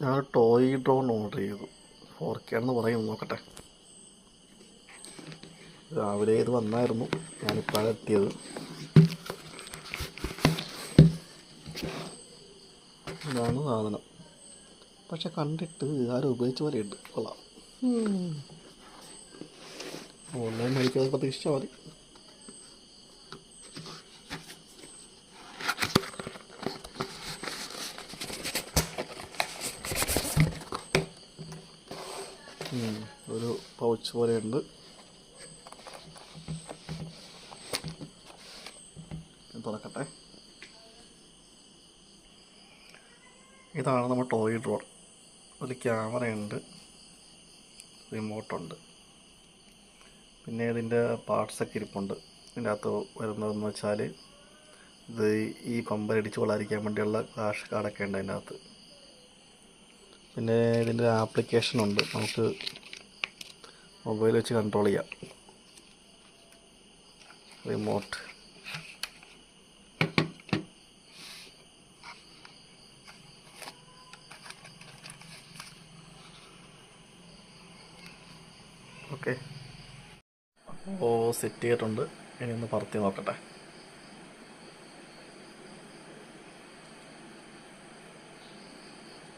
ഞാൻ toy drone order ചെയ്തു. 4K ആണെന്ന് പറയും, നോക്കട്ടെ. രാവിലെ ഇത് വന്നായിരുന്നു, ഞാനിപ്പോഴാണ് എത്തിയത്. ഇതാണ് സാധനം. പക്ഷെ കണ്ടിട്ട് ആരും ഉപയോഗിച്ച പോലെ ഉണ്ട്. കൊള്ളാം. ഓൺലൈൻ മേടിക്കാതെ പ്രതീക്ഷിച്ചാൽ മതി. ഒരു പൗച്ച് പോലെയുണ്ട്. തുറക്കട്ടെ. ഇതാണ് നമ്മുടെ ടോയ് ഡ്രോൺ. ഒരു ക്യാമറയുണ്ട്, റിമോട്ടുണ്ട്, പിന്നെ ഇതിൻ്റെ പാർട്സൊക്കെ ഇരിപ്പുണ്ട്. ഇതിൻ്റെ അകത്ത് വരുന്നതെന്ന് വെച്ചാൽ ഇത് ഈ പമ്പരടിച്ച് കൊള്ളാതിരിക്കാൻ വേണ്ടിയുള്ള ഫ്ലാഷ് കാർഡൊക്കെ ഉണ്ട് അതിൻ്റെ അകത്ത്. പിന്നെ ഇതിൻ്റെ ആപ്ലിക്കേഷനുണ്ട്, നമുക്ക് മൊബൈൽ വെച്ച് കൺട്രോൾ ചെയ്യാം. റിമോട്ട്. ഓക്കെ, സെറ്റ് ചെയ്തിട്ടുണ്ട്. ഇനി ഒന്ന് പറത്തി നോക്കട്ടെ.